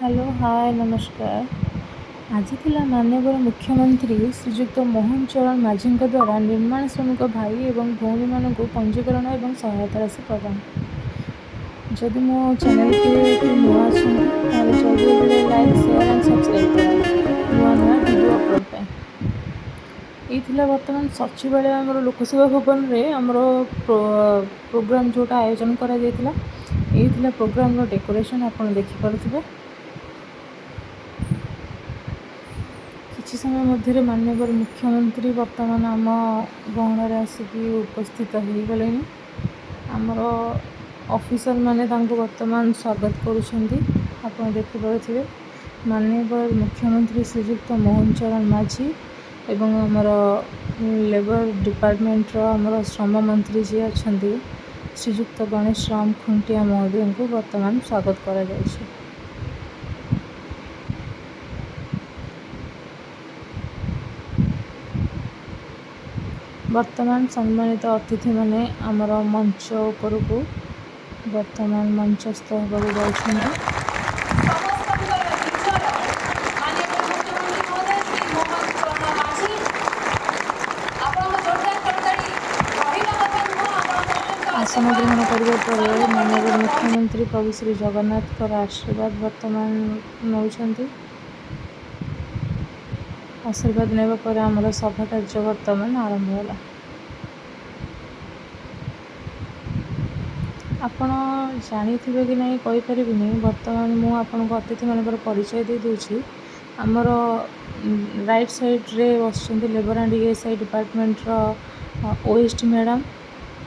Hello hi नमस्कार। आज थिला माननीय मुख्यमंत्री श्रीजुक्त मोहन चरण माझी द्वारा निर्माण श्रमिक भाई और भौणी मानक पंजीकरण और सहायता राशि प्रदान। जदि मो चैनल के नुआ अच्छा जल्दी लाइक शेयर एंड सब्सक्राइब करें नुआ नुआ वीडियो अपलोड पे। ये बर्तमान सचिवालय आमर लोकसेवा भवन में आमर प्रोग्राम जोटा आयोजन करा प्रोग्राम डेकोरेशन आप देखिपे। किसी समय मध्य माननीय मुख्यमंत्री बर्तमान आम गहन आसिक उपस्थित हो गले। आमर ऑफिसर माने बर्तमान स्वागत करुँच देखिपे। माननीय मुख्यमंत्री श्रीजुक्त मोहन चरण माझी एवं आमर लेबर डिपार्टमेंट आमर श्रम मंत्री जी अच्छा श्रीजुक्त गणेश राम खुंटिया महोदय को बर्तमान स्वागत करा जायछि। वर्तमान सम्मानित अतिथि माने आमर मंच उपर को वर्तमान मंचस्थ होगा जाउछन्ति। आसन ग्रहण करने पर माननीय मुख्यमंत्री प्रभु श्री जगन्नाथ आशीर्वाद वर्तमान नौछन्ति। आशीर्वाद नेबा पर आमर सभा कार्य वर्तमान आरंभ होला। आपण जानिथिबे कि नहीं कहि परिबिनी। वर्तमान मु आपनको अतिथि मानकर परिचय दे दूची। आमर राइट साइड रे बसचंती लेबर एंड ईएसआई डिपार्टमेंट रो ओएसटी मैडम।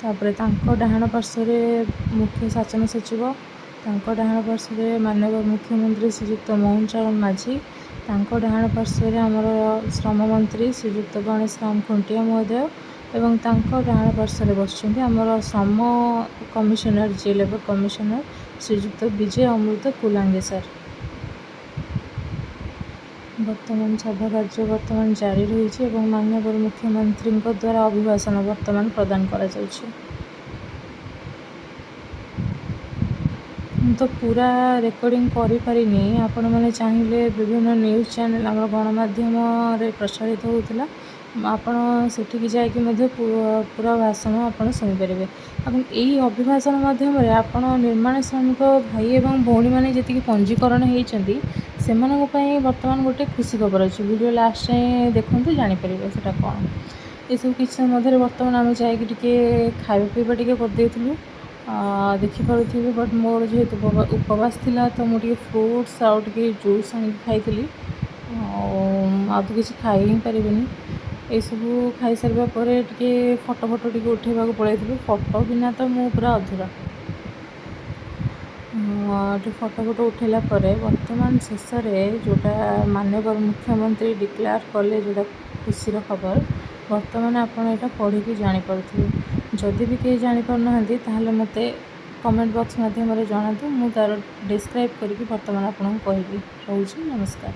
तापरे तांको डाहाण पार्श्व रे मुख्य शासन सचिव, तांको डाहाण पार्श्व रे माननीय मुख्यमंत्री श्रीजुक्त मोहन चरण माझी, तांको डाहाण पार्श्व रे आमर श्रम मंत्री श्रीजुक्त गणेश राम खुंटिया महोदय एवं तांको डाहाण पार्श्व रे बसचंती आमर श्रम कमिशनर जे लेबर कमिशनर श्रीजुक्त विजय अमृत कुलांगे सर। वर्तमान सभा कार्य वर्तमान जारी रही है। माननीय मुख्यमंत्री द्वारा अभिभाषण वर्तमान प्रदान करा जाउछि। तो पूरा रेकर्डिंग करें आपण मैंने चाहिए विभिन्न न्यूज चैनल आम गणमाध्यम प्रसारित होता आपण सेठी जाकि पूरा भाषण आपण शुणिपारे। यही अभिभाषण माध्यम आपण निर्माण श्रमिक भाई और भौणी मैंने जी पंजीकरण होती से बर्तमान गोटे खुशी खबर अच्छी। वीडियो लास्ट जाए देखते जापर से कौन ये सब किसी मध्य बर्तमान आम जाए खावा पीवा टी करदेलु देखिपे। बट मोर जेहेतु उपवास थिला तो मुझे फ्रुट्स आउ जूस आनी खाई तो किसी खाई ही पारिनी। ये सब खाई सारा पर फोटो फोटो टी उठेबा पलैलु। फोटो बिना तो मु पूरा अधूरा। फोटो फोटो उठेला वर्तमान शेष में जोटा माननीय मुख्यमंत्री डिक्लेयर कले जोटा खुशी खबर वर्तमान आपड़ यहाँ पढ़ी जानीपे। जदि भी कहीं जापर ना ताहले मते कमेंट बॉक्स माध्यम जनातु। मु तार डिस्क्राइब करके वर्तमान आपको कहबी। रोची नमस्कार।